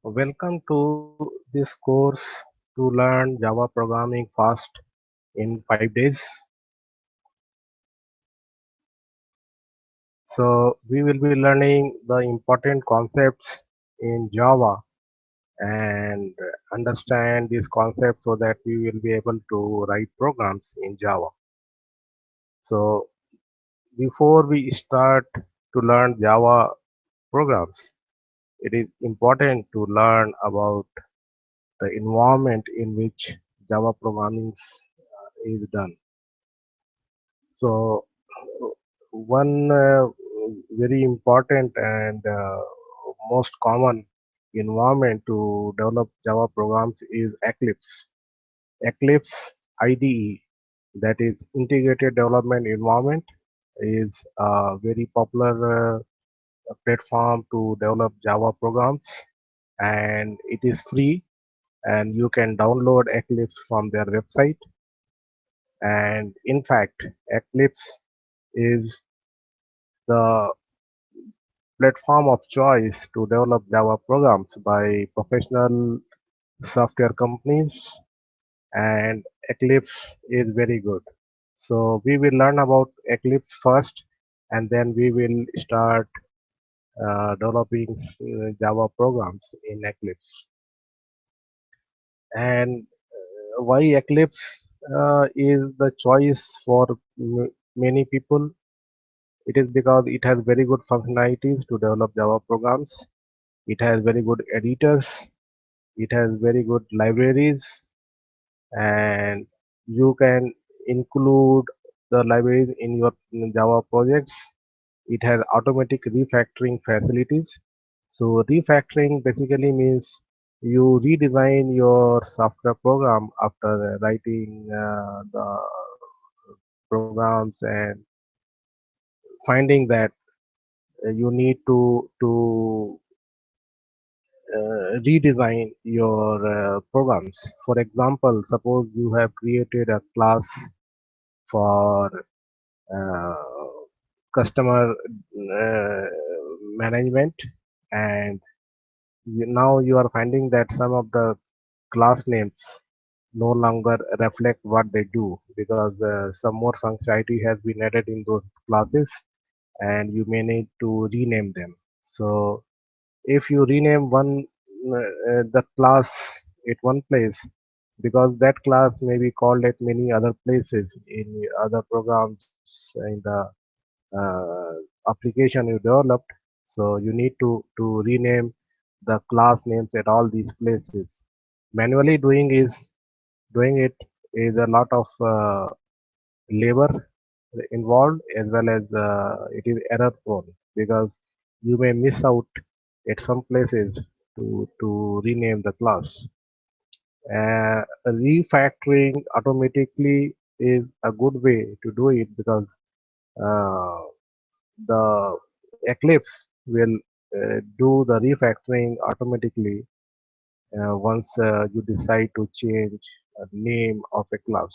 Welcome to this course to learn Java programming fast in 5 days. So we will be learning the important concepts in Java and understand these concepts so that we will be able to write programs in Java. So before we start to learn Java programs, it is important to learn about the environment in which Java programming is done. So, one very important and most common environment to develop Java programs is Eclipse. Eclipse IDE, that is Integrated Development Environment, is a very popular platform to develop Java programs, and it is free. And you can download Eclipse from their website. And in fact, Eclipse is the platform of choice to develop Java programs by professional software companies, and Eclipse is very good. So we will learn about Eclipse first, and then we will start developing Java programs in Eclipse. And why Eclipse is the choice for many people? It is because it has very good functionalities to develop Java programs. It has very good editors. It has very good libraries, and you can include the libraries in your Java projects. It has automatic refactoring facilities. So refactoring basically means you redesign your software program after writing the programs and finding that you need to redesign your programs. For example, suppose you have created a class for uh, customer uh, management, and now you are finding that some of the class names no longer reflect what they do because some more functionality has been added in those classes, and you may need to rename them. So if you rename the class at one place, because that class may be called at many other places in other programs in the application you developed, so you need to rename the class names at all these places. Manually doing it is a lot of labor involved, as well as it is error prone because you may miss out at some places to rename the class. Refactoring automatically is a good way to do it because uh, the Eclipse will do the refactoring automatically once you decide to change a name of a class.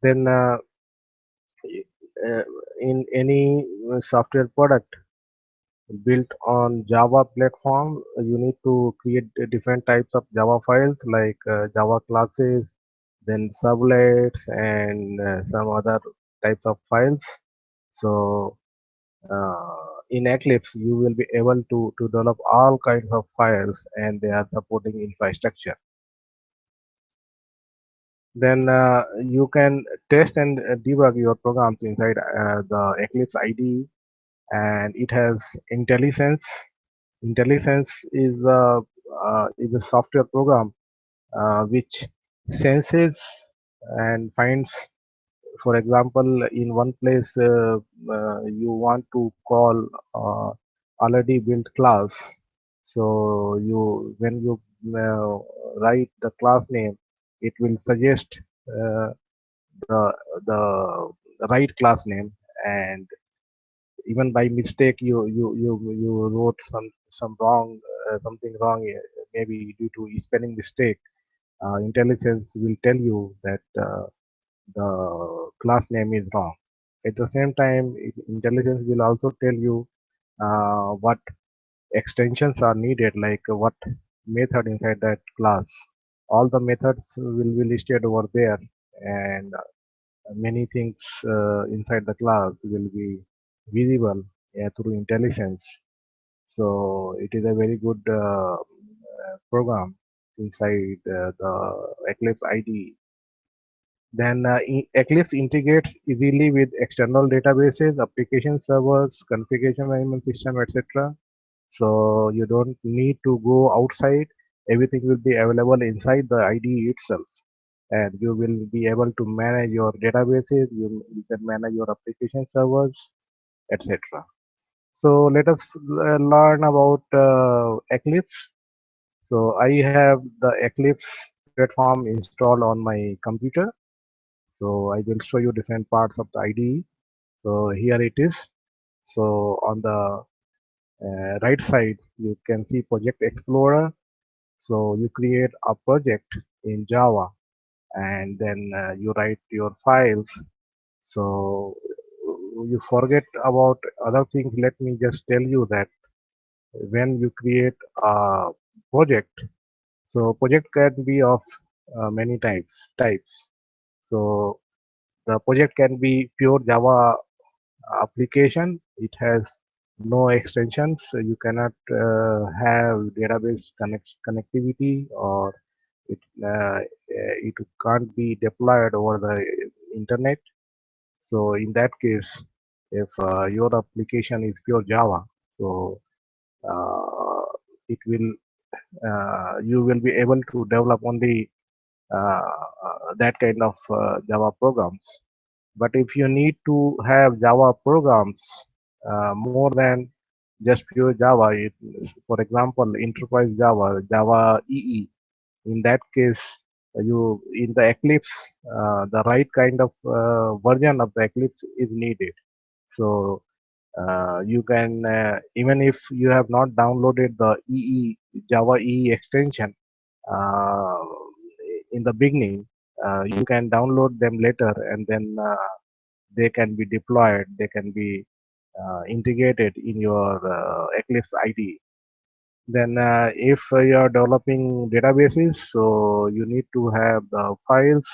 Then uh, in any software product built on Java platform, you need to create different types of Java files like Java classes, then servlets, and some other types of files. So in Eclipse, you will be able to develop all kinds of files, and they are supporting infrastructure. Then you can test and debug your programs inside the Eclipse IDE, and it has IntelliSense. IntelliSense is a software program which senses and finds, for example, in one place you want to call uh, already built class. So when you write the class name, it will suggest uh, the the right class name, and even by mistake you wrote some wrong something wrong, maybe due to spelling mistake. Intelligence will tell you that the class name is wrong. At the same time, intelligence will also tell you what extensions are needed, like what method inside that class. All the methods will be listed over there, and many things inside the class will be visible through intelligence. So it is a very good program inside the Eclipse IDE. Then Eclipse integrates easily with external databases, application servers, configuration management system, etc. So you don't need to go outside. Everything will be available inside the IDE itself, and you will be able to manage your databases. You can manage your application servers, etc. So let us learn about Eclipse. So I have the Eclipse platform installed on my computer. So I will show you different parts of the IDE. So here it is. So on the right side, you can see Project Explorer. So you create a project in Java, and then you write your files. So you forget about other things. Let me just tell you that when you create a project, so project can be of many types. So the project can be pure Java application. It has no extensions. So you cannot have database connectivity, or it can't be deployed over the internet. So in that case, if your application is pure Java, so uh, it will you will be able to develop only that kind of Java programs. But if you need to have Java programs more than just pure Java, for example, enterprise Java, Java EE, in that case, you in the Eclipse, the right kind of version of the Eclipse is needed. So you can even if you have not downloaded the Java EE extension uh, in the beginning, you can download them later, and then they can be deployed, they can be integrated in your Eclipse IDE. Then if you are developing databases, so you need to have the files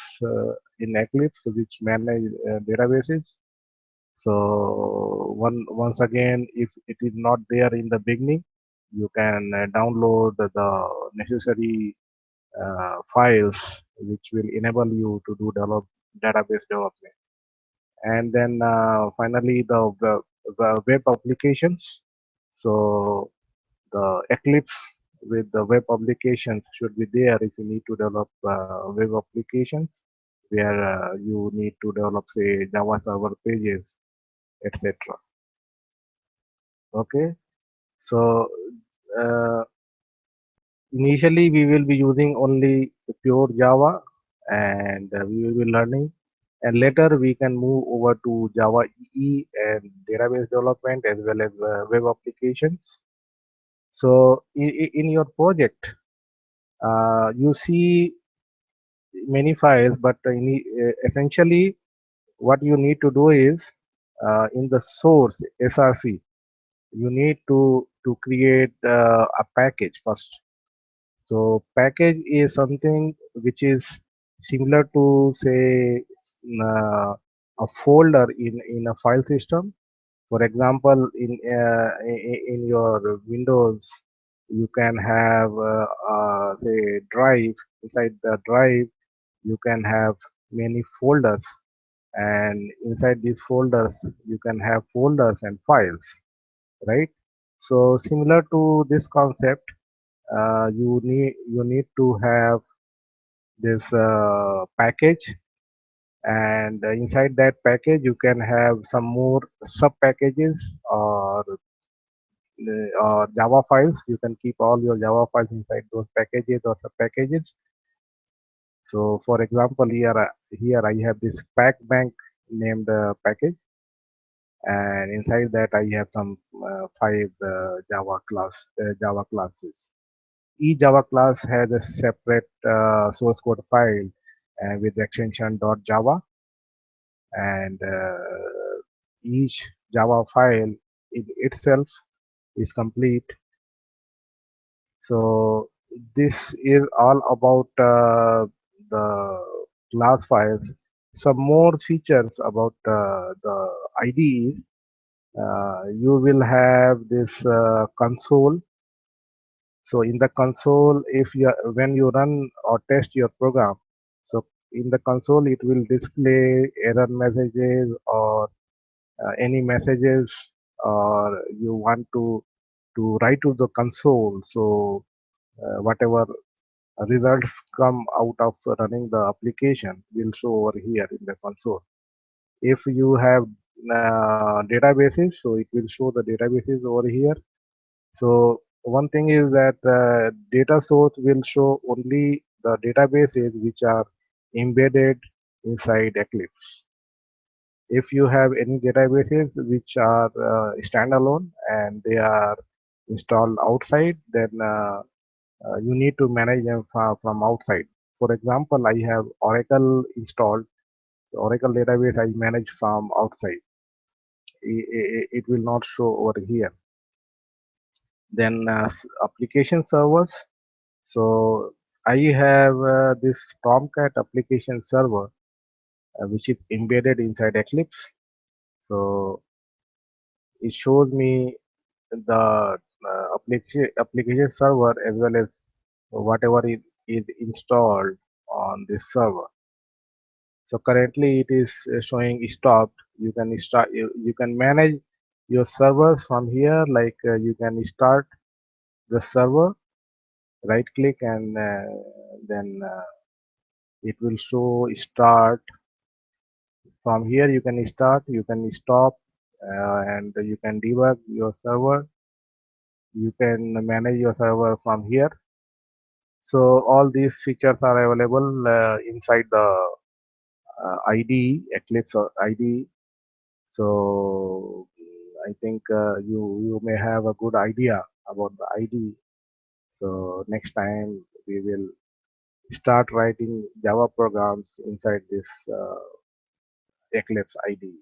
in Eclipse which manage databases. So once again, if it is not there in the beginning, you can download the necessary files which will enable you to do database development. And then finally the web applications. So the Eclipse with the web applications should be there if you need to develop web applications where you need to develop, say, Java server pages, etc. Okay, so uh, initially we will be using only pure Java, and we will be learning, and later we can move over to Java EE and database development as well as web applications. So in your project, you see many files, but essentially what you need to do is in the source src, you need to create a package first. So package is something which is similar to, say, uh, a folder in a file system. For example, in your Windows, you can have say drive. Inside the drive, you can have many folders, and inside these folders, you can have folders and files, right? So similar to this concept, you need to have this package, and inside that package you can have some more sub packages, or Java files. You can keep all your Java files inside those packages or sub packages. So for example, here I have this pack bank named package, and inside that I have some five Java classes. Each Java class has a separate source code file with extension .java, and each Java file itself is complete So this is all about the class files. Some more features about the IDE. You will have this console. So in the console, if you when you run or test your program, so in the console it will display error messages or any messages or you want to write to the console. So whatever results come out of running the application will show over here in the console. If you have databases, so it will show the databases over here. So one thing is that data source will show only the databases which are embedded inside Eclipse. If you have any databases which are standalone and they are installed outside, then you need to manage them from outside. For example, I have Oracle installed. The Oracle database I manage from outside. It will not show over here. Then application servers. So I have this Tomcat application server which is embedded inside Eclipse. So it shows me the application server as well as whatever is installed on this server. So currently it is showing stopped. You can start. You can manage your servers from here. Like you can start the server, right click, and then it will show start. From here you can start. You can stop, and you can debug your server. You can manage your server from here. So all these features are available inside the IDE, Eclipse or IDE. So I think you may have a good idea about the IDE. So next time we will start writing Java programs inside this Eclipse IDE.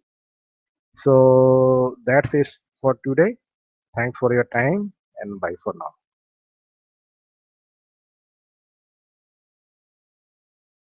So that's it for today. Thanks for your time and bye for now.